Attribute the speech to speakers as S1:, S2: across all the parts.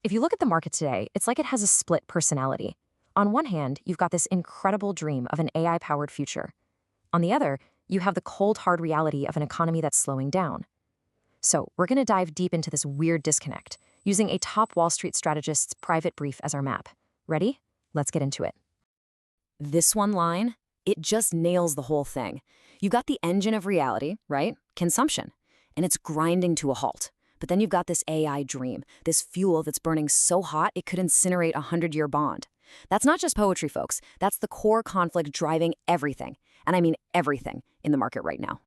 S1: If you look at the market today, it's like it has a split personality. On one hand, you've got this incredible dream of an AI-powered future. On the other, you have the cold, hard reality of an economy that's slowing down. So, we're going to dive deep into this weird disconnect, using a top Wall Street strategist's private brief as our map. Ready? Let's get into it. This one line, it just nails the whole thing. You got the engine of reality, right? Consumption. And it's grinding to a halt. But then you've got this AI dream, this fuel that's burning so hot it could incinerate a 100-year bond. That's not just poetry, folks. That's the core conflict driving everything, and I mean everything, in the market right now.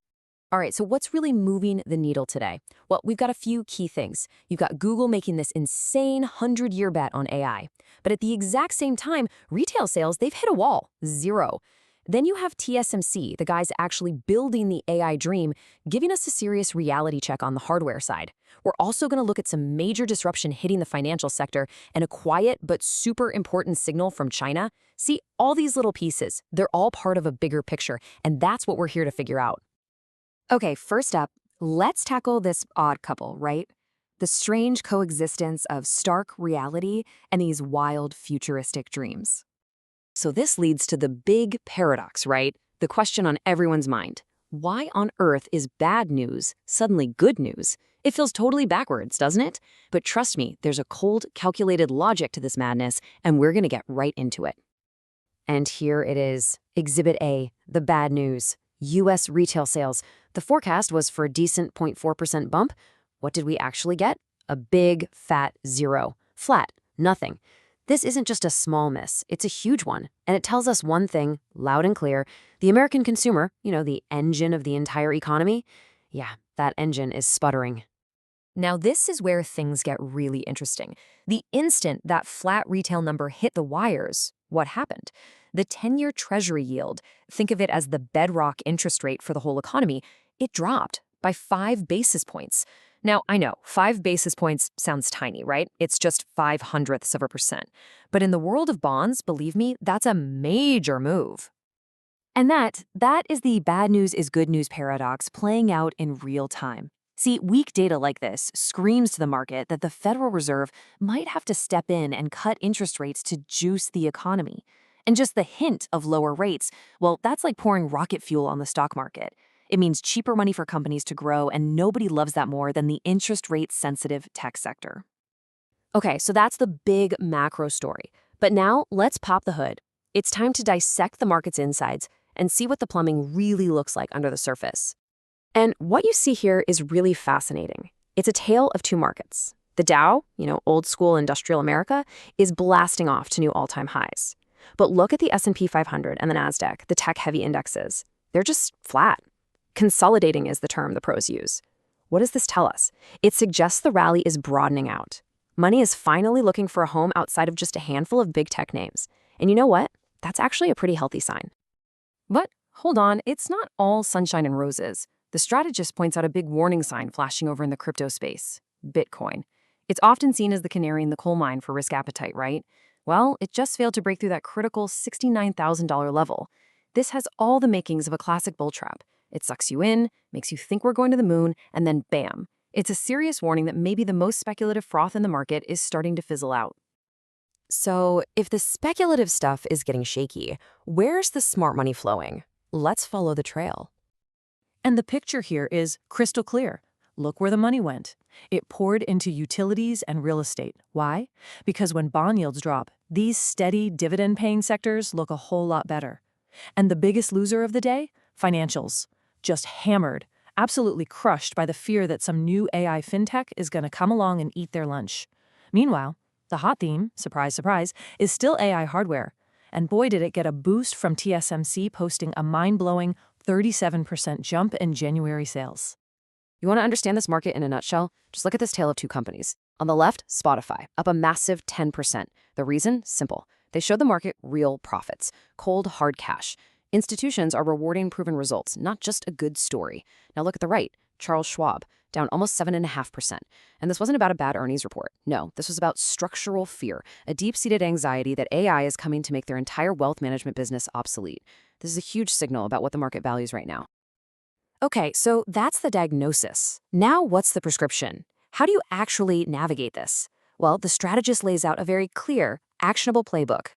S1: All right, so what's really moving the needle today? Well, we've got a few key things. You've got Google making this insane 100-year bet on AI. But at the exact same time, retail sales, they've hit a wall, 0. Then you have TSMC, the guys actually building the AI dream, giving us a serious reality check on the hardware side. We're also going to look at some major disruption hitting the financial sector and a quiet but super important signal from China. See, all these little pieces, they're all part of a bigger picture, and that's what we're here to figure out. Okay, first up, let's tackle this odd couple, right? The strange coexistence of stark reality and these wild futuristic dreams. So this leads to the big paradox, right? The question on everyone's mind. Why on earth is bad news suddenly good news? It feels totally backwards, doesn't it? But trust me, there's a cold, calculated logic to this madness, and we're going to get right into it. And here it is, Exhibit A, the bad news. U.S. retail sales. The forecast was for a decent 0.4% bump. What did we actually get? A big, fat 0. Flat. Nothing. This isn't just a small miss, it's a huge one. And it tells us one thing, loud and clear. The American consumer, the engine of the entire economy, yeah, that engine is sputtering. Now this is where things get really interesting. The instant that flat retail number hit the wires, what happened? The 10-year Treasury yield, think of it as the bedrock interest rate for the whole economy, it dropped by 5 basis points. Now, I know, 5 basis points sounds tiny, right? It's just 0.05%. But in the world of bonds, believe me, that's a major move. And that is the bad news is good news paradox playing out in real time. See, weak data like this screams to the market that the Federal Reserve might have to step in and cut interest rates to juice the economy. And just the hint of lower rates, well, that's like pouring rocket fuel on the stock market. It means cheaper money for companies to grow, and nobody loves that more than the interest rate-sensitive tech sector. Okay, so that's the big macro story. But now, let's pop the hood. It's time to dissect the market's insides and see what the plumbing really looks like under the surface. And what you see here is really fascinating. It's a tale of two markets. The Dow, old school industrial America, is blasting off to new all-time highs. But look at the S&P 500 and the NASDAQ, the tech-heavy indexes. They're just flat. Consolidating is the term the pros use. What does this tell us? It suggests the rally is broadening out. Money is finally looking for a home outside of just a handful of big tech names. And you know what? That's actually a pretty healthy sign. But hold on, it's not all sunshine and roses. The strategist points out a big warning sign flashing over in the crypto space, Bitcoin. It's often seen as the canary in the coal mine for risk appetite, right? Well, it just failed to break through that critical $69,000 level. This has all the makings of a classic bull trap. It sucks you in, makes you think we're going to the moon, and then bam. It's a serious warning that maybe the most speculative froth in the market is starting to fizzle out. So, if the speculative stuff is getting shaky, where's the smart money flowing? Let's follow the trail.
S2: And the picture here is crystal clear. Look where the money went. It poured into utilities and real estate. Why? Because when bond yields drop, these steady dividend-paying sectors look a whole lot better. And the biggest loser of the day? Financials. Just hammered, absolutely crushed by the fear that some new AI fintech is going to come along and eat their lunch. Meanwhile, the hot theme, surprise, surprise, is still AI hardware. And boy, did it get a boost from TSMC posting a mind-blowing 37% jump in January sales.
S1: You want to understand this market in a nutshell? Just look at this tale of two companies. On the left, Spotify, up a massive 10%. The reason? Simple. They show the market real profits, cold, hard cash. Institutions are rewarding proven results, not just a good story. Now look at the right, Charles Schwab, down almost 7.5%. And this wasn't about a bad earnings report. No, this was about structural fear, a deep-seated anxiety that AI is coming to make their entire wealth management business obsolete. This is a huge signal about what the market values right now. Okay, so that's the diagnosis. Now what's the prescription? How do you actually navigate this? Well, the strategist lays out a very clear, actionable playbook.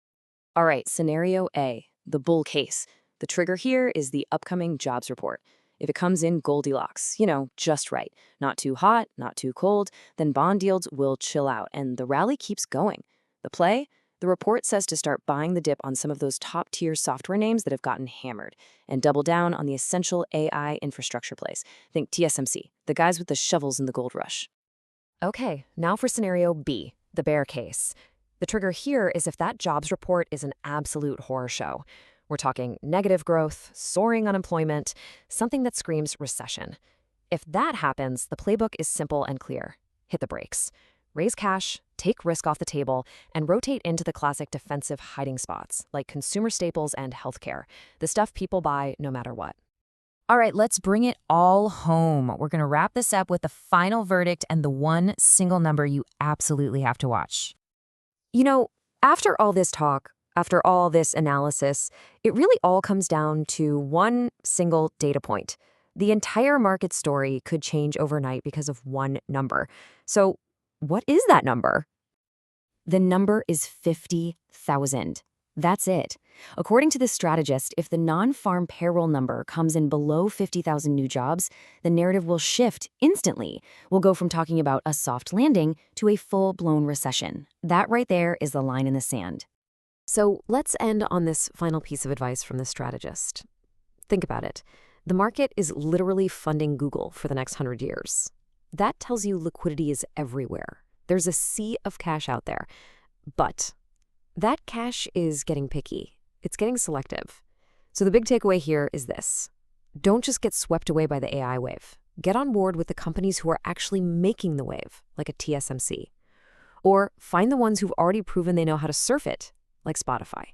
S1: All right, scenario A, the bull case. The trigger here is the upcoming jobs report. If it comes in Goldilocks, just right, not too hot, not too cold, then bond yields will chill out and the rally keeps going. The play? The report says to start buying the dip on some of those top-tier software names that have gotten hammered and double down on the essential AI infrastructure plays. Think TSMC, the guys with the shovels in the gold rush. Okay, now for scenario B, the bear case. The trigger here is if that jobs report is an absolute horror show. We're talking negative growth, soaring unemployment, something that screams recession. If that happens, the playbook is simple and clear. Hit the brakes. Raise cash, take risk off the table, and rotate into the classic defensive hiding spots, like consumer staples and healthcare, the stuff people buy no matter what. All right, let's bring it all home. We're going to wrap this up with the final verdict and the one single number you absolutely have to watch. After all this talk, after all this analysis, it really all comes down to one single data point. The entire market story could change overnight because of one number. So, what is that number? The number is 50,000. That's it. According to this strategist, if the non-farm payroll number comes in below 50,000 new jobs, the narrative will shift instantly. We'll go from talking about a soft landing to a full-blown recession. That right there is the line in the sand. So let's end on this final piece of advice from the strategist. Think about it. The market is literally funding Google for the next 100 years. That tells you liquidity is everywhere. There's a sea of cash out there. But that cash is getting picky. It's getting selective. So the big takeaway here is this. Don't just get swept away by the AI wave. Get on board with the companies who are actually making the wave, like a TSMC. Or find the ones who've already proven they know how to surf it, like Spotify.